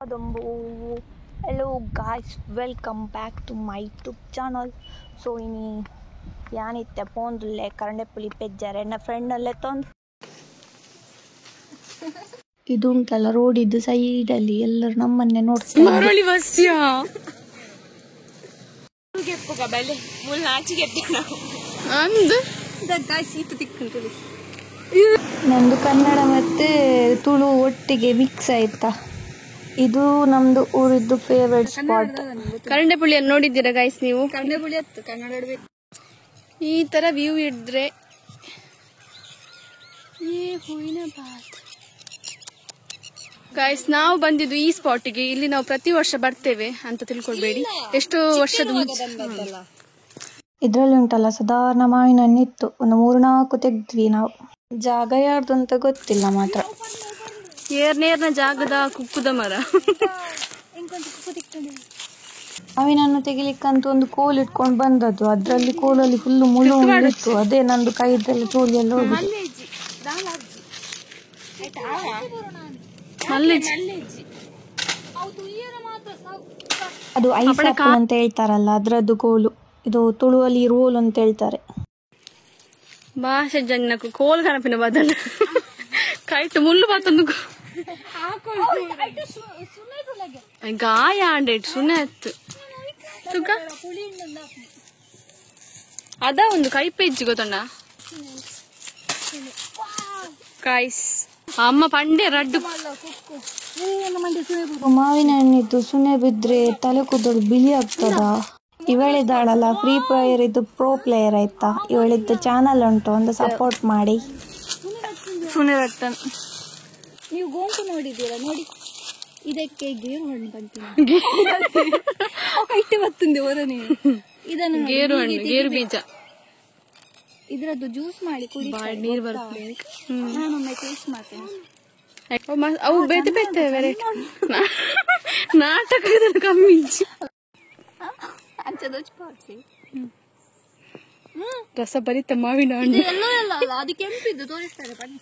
Hello guys, welcome back to my YouTube channel. So ini ಯಾನಿತ್ತೆ ಪೋಂದುಲ್ಲೆ ಕರಂಡೆಪುಳಿ ಪೆಜ್ಜಾರೆ ನನ್ನ friend ಅಲ್ಲೇ ತಂದು ಇದು ಉಂಟಲ್ಲ ರೋಡ್ ಇದ್ದು ಸೈಡ್ ಅಲ್ಲಿ ಎಲ್ಲರೂ ನಮ್ಮನ್ನೇ ನೋಡ್ತಾರೆ ಮರಳಿ ವಸ್ಯ ಗೆಪ್ಪುಗ ಬಲೆ ಮುಲ್ ನಾಚಿ ಗೆಟ್ಟಿನ ಅಂದು ಗಾಯ್ಸ್ ಇತ್ತು ತಿಕ್ಕಂತಲಿ ನಂದು ಕನ್ನಡ ಮತ್ತೆ ತುಳು ಒಟ್ಟಿಗೆ ಮಿಕ್ಸ್ ಆಯ್ತಾ. ಇದು ನಮ್ದು ಊರಿದ್ದು ಫೇವರೇಟ್ ಸ್ಪಾಟ್. ಕರಂಡೆಪುಳಿಯನ್ನು ನೋಡಿದ್ದೀರಾ ಗಾಯ್ಸ್ ನೀವು? ಕರಂಡೆಪುಳಿ ಹತ್ತು ಕನ್ನಡ ಈ ತರ ವ್ಯೂ ಇದ್ರೆ ಹೂವಿನ ಬಾತ್. ಗಾಯ್ಸ್ ನಾವು ಬಂದಿದ್ದು ಈ ಸ್ಪಾಟಿಗೆ. ಇಲ್ಲಿ ನಾವು ಪ್ರತಿ ವರ್ಷ ಬರ್ತೇವೆ ಅಂತ ತಿಳ್ಕೊಳ್ಬೇಡಿ. ಎಷ್ಟೋ ವರ್ಷದ ಇದ್ರಲ್ಲಿ ಉಂಟಲ್ಲ ಸಾಧಾರಣ ಮಾವಿನ ಹಣ್ಣಿತ್ತು. ಒಂದು 3-4 ತೆಗ್ದ್ವಿ ನಾವು. ಜಾಗ ಯಾರ್ದು ಅಂತ ಗೊತ್ತಿಲ್ಲ ಮಾತ್ರ. ನೇರ್ನ ಜಾಗದ ಕುಕ್ಕುದ ಮರ. ಮಾವಿನ ಹಣ್ಣು ತೆಗಿಲಿಕ್ಕಂತ ಒಂದು ಕೋಲ್ ಇಟ್ಕೊಂಡು ಬಂದದ್ದು. ಅದ್ರಲ್ಲಿ ಕೋಲಲ್ಲಿ ಫುಲ್ ಮುಳ್ಳು ಇತ್ತು. ಅದೇ ನಂದು ಕೈದೆಲ್ಲ ತೋಲಿ ಎಲ್ಲ ಹೋಗುದು. ಅದು ಐಸ್ ಆಪಲ್ ಅಂತ ಹೇಳ್ತಾರಲ್ಲ ಅದ್ರದ್ದು ಕೋಲು. ಇದು ತುಳುವಲ್ಲಿ ರೋಲ್ ಅಂತ ಹೇಳ್ತಾರೆ. ಭಾಷೆ ಜನ್ನಕು ಕೋಲ್ ಕನಪಿನ ಬದಲು ಕೈಟ್ ಮುಳ್ಳು ಬಾತೊಂದು ಗಾಯ ಆಂಡೇಟ್ ಸುನೆತ್ತು ಅದ ಒಂದು ಕೈಪೆಜ್ಜಿ ಗೊತ್ತಂಡ ಕಾಯ್ಸ್ ಅಮ್ಮ ಪಂಡೆ ರಡ್ಡು ಮಾವಿನ ಹಣ್ಣಿದ್ದು ಸುನೆ ಬಿದ್ರೆ ತಲೆ ಕೂದಲು ಬಿಳಿ ಆಗ್ತದ. ಇವಳಿದ್ದಾಳಲ್ಲ ಫ್ರೀ ಫೈರ್ ಇದು ಪ್ರೋ ಪ್ಲೇಯರ್ ಆಯ್ತಾ. ಇವಳಿದ್ದು ಚಾನಲ್ ಉಂಟು, ಒಂದು ಸಪೋರ್ಟ್ ಮಾಡಿ. ಸುನೆರಟ್ಟನ್ ನೀವು ಗೋಂಕು ನೋಡಿದ್ದೀರಾ? ನೋಡಿ ಇದಕ್ಕೆ ಗೇರು ಹಣ್ಣು ಬಂತೀನಿ ಬರ್ತಂದೆ ಹೊರನೆ. ಇದನ್ನು ಗೇರು ಹಣ್ಣು, ಗೇರು ಬೀಜ, ಇದ್ರದ್ದು ಜ್ಯೂಸ್ ಮಾಡಿ ಕುಡಿ. ನೀರು ಬರ್ತದೆ. ನಾನೊಮ್ಮೆ ಟೇಸ್ಟ್ ಮಾಡ್ತೇನೆ. ಅವು ಬೆತೆ ಬೆತೆ ವೆರೈಟಿ ನಾಟಕ ಕಮ್ಮಿ ರಸಭರಿತ ಮಾವಿನ ಹಣ್ಣು. ಎಲ್ಲೋ ಎಲ್ಲ ಅಲ್ಲ, ಅದು ಕೆಂಪಿದ್ದು ತೋರಿಸ್ತಾರೆ ಬನ್ನಿ.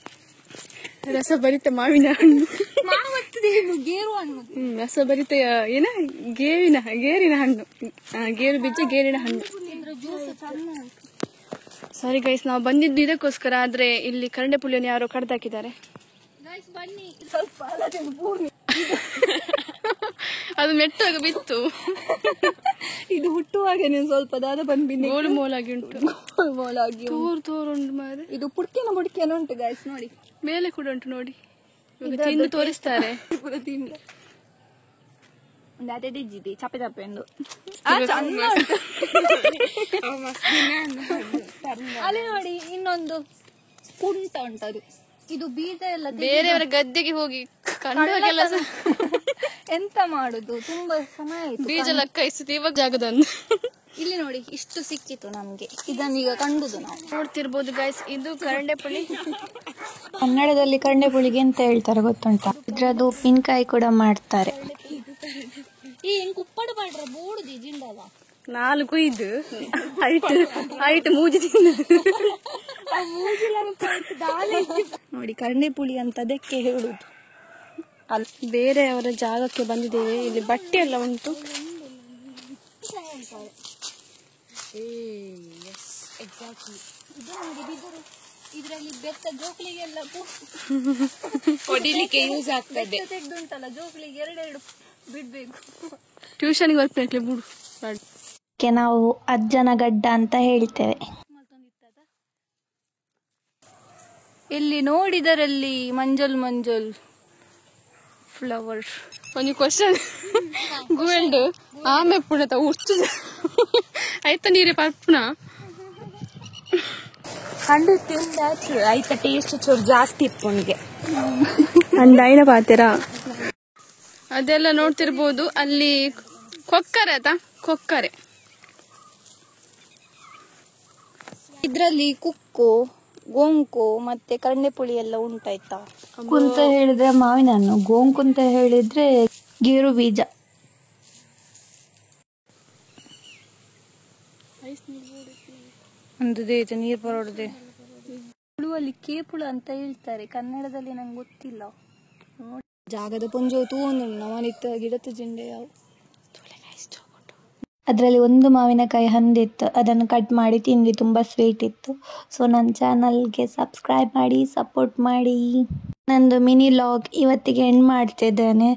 ರಸಭರಿತ ಮಾವಿನ ಹಣ್ಣು, ಗೇರು ಹಣ್ಣು, ರಸಭರಿತ ಏನ ಗೇರಿನ ಹಣ್ಣು, ಗೇರು ಬೀಜ ಗೇರಿನ ಹಣ್ಣು. ಸಾರಿ ಗೈಸ್, ನಾವು ಬಂದಿದ್ದು ಇದಕ್ಕೋಸ್ಕರ. ಆದ್ರೆ ಇಲ್ಲಿ ಕರಂಡೆಪುಳಿಯನ್ನು ಯಾರೋ ಕಡ್ದಾಕಿದ್ದಾರೆ. ಬನ್ನಿ ಸ್ವಲ್ಪ ಅದು ಮೆಟ್ಟಾಗ ಬಿತ್ತು. ಇದು ಹುಟ್ಟುವಾಗ ನೀವು ಸ್ವಲ್ಪ ದಾದ ಬಂದ್ಬಿಡಿ. ಗೋಳು ಮೋಲಾಗಿ ಉಂಟು, ಮೋಲಾಗಿ ತೋರು ಉಂಟು ಮಾರೆ. ಇದು ಪುಡ್ಕಿನ ಉಂಟು ಗಾಯ್ಸ್ ನೋಡಿ. ಮೇಲೆ ಕೂಡ ಉಂಟು ನೋಡಿ. ತಿಂದು ತೋರಿಸ್ತಾರೆ. ಒಂದು ಅದೇ ಜಿದ್ದಿ ಚಪ್ಪೆ ಎಂದು ಅಲ್ಲಿ ನೋಡಿ. ಇನ್ನೊಂದು ಪುಂಟ ಉಂಟದು. ಇದು ಬೀಜ ಎಲ್ಲ ಬೇರೆಯವರ ಗದ್ದೆಗೆ ಹೋಗಿ ಕಂಡಾಗೆಲ್ಲ ಎಂತ ಮಾಡುದು, ತುಂಬಾ ಸಮಯ ಆಯ್ತು. ಬೀಜ ಲಕ್ಕಾಯಿಸುತ್ತೆ ಇವಾಗ ಜಾಗದೊಂದು. ಇಲ್ಲಿ ನೋಡಿ ಇಷ್ಟು ಸಿಕ್ಕಿತ್ತು ನಮ್ಗೆ. ಇದನ್ನ ಈಗ ಕಂಡುದು ನಾವು ನೋಡ್ತಿರ್ಬೋದು ಗೈಸ್. ಇದು ಕರಂಡೆಪುಳಿ. ಕನ್ನಡದಲ್ಲಿ ಕರಂಡೆಪುಳಿಗೆ ಎಂತ ಹೇಳ್ತಾರೆ ಗೊತ್ತುಂಟ? ಇದ್ರದ್ದು ಉಪ್ಪಿನಕಾಯಿ ಕೂಡ ಮಾಡ್ತಾರೆ. ಈ ಹೆಂಗ್ ಉಪ್ಪಡು ಮಾಡ್ರ ಬೋಡುದಿ ಜಿಂಡಲ್ಲ 4 ಇದು ಹೈಟ್ ಮೂಜಿ ತಿನ್ನದು ನೋಡಿ. ಕರಂಡೆಪುಳಿ ಅಂತ ಅದಕ್ಕೆ ಹೇಳುದು. ಅಲ್ಲಿ ಬೇರೆಯವರ ಜಾಗಕ್ಕೆ ಬಂದಿದ್ದೇವೆ. ಇಲ್ಲಿ ಬಟ್ಟೆ ಎಲ್ಲ ಉಂಟು. ಇದರಲ್ಲಿ ಬೆತ್ತ ಜೋಕ್ಲಿಗೆಲ್ಲ ಹೊಡಿಲಿಕ್ಕೆ ಯೂಸ್ ಆಗ್ತದೆ. ತೆಗ್ದುಂಟಲ್ಲ ಜೋಕ್ಲಿಗೆ 2 ಬಿಡ್ಬೇಕು. ಟ್ಯೂಷನ್ಗೆ ಬರ್ಬೇಕು ಬಿಡು. ನಾವು ಅಜ್ಜನ ಗಡ್ಡ ಅಂತ ಹೇಳ್ತೇವೆ. ಇಲ್ಲಿ ನೋಡಿದರಲ್ಲಿ ಮಂಜಲ್ ಫ್ಲವರ್. ಒಂದು ಕ್ವಶನ್ ಗೋಲ್ಡ್ ಆಮೆ ಪುಣತ ಉರ್ಚು ಆಯ್ತಾ ನೀರೇ ಪರ್ಪುಣ ಕಂಡು ತಿಂದಾಚು ಆಯ್ತಾ ಟೇಸ್ಟ್ ಚೂರು ಜಾಸ್ತಿ ಇಪ್ಪುನಿಗೆ ಅಂಡಾಯಿನ ಪಾತೆರಾ ಅದೆಲ್ಲ ನೋಡ್ತಿರ್ಬೋದು. ಅಲ್ಲಿ ಕೊಕ್ಕರೆ ಆಯ್ತಾ, ಕೊಕ್ಕರೆ. ಇದ್ರಲ್ಲಿ ಕುಕ್ಕು, ಗೋಂಕು ಮತ್ತೆ ಕರಂಡೆಪುಳಿ ಎಲ್ಲ ಉಂಟಾಯ್ತಾ. ಕುಂತ ಹೇಳಿದ್ರೆ ಮಾವಿನ ಹಣ್ಣು, ಗೋಂಕು ಅಂತ ಹೇಳಿದ್ರೆ ಗೇರು ಬೀಜ. ಒಂದು ನೀರು ಬರೋದೆ. ಹುಳುವಲ್ಲಿ ಕೇಪುಳ ಅಂತ ಹೇಳ್ತಾರೆ ಕನ್ನಡದಲ್ಲಿ, ನಂಗೆ ಗೊತ್ತಿಲ್ಲ. ಜಾಗದ ಪುಂಜು ತೂಂದು ನವನಿತ್ತ ಗಿಡದ ಜಿಂಡೆ ಯಾವು ಅದರಲ್ಲಿ ಒಂದು ಮಾವಿನಕಾಯಿ ಹಂದಿತ್ತು, ಅದನ್ನು ಕಟ್ ಮಾಡಿ ತಿಂದ್ವಿ, ತುಂಬ ಸ್ವೀಟ್ ಇತ್ತು. ಸೊ ನನ್ನ ಚಾನಲ್ಗೆ ಸಬ್ಸ್ಕ್ರೈಬ್ ಮಾಡಿ, ಸಪೋರ್ಟ್ ಮಾಡಿ. ನಂದು ಮಿನಿ ಲಾಗ್ ಇವತ್ತಿಗೆ ಎಂಡ್ ಮಾಡ್ತಿದ್ದೇನೆ.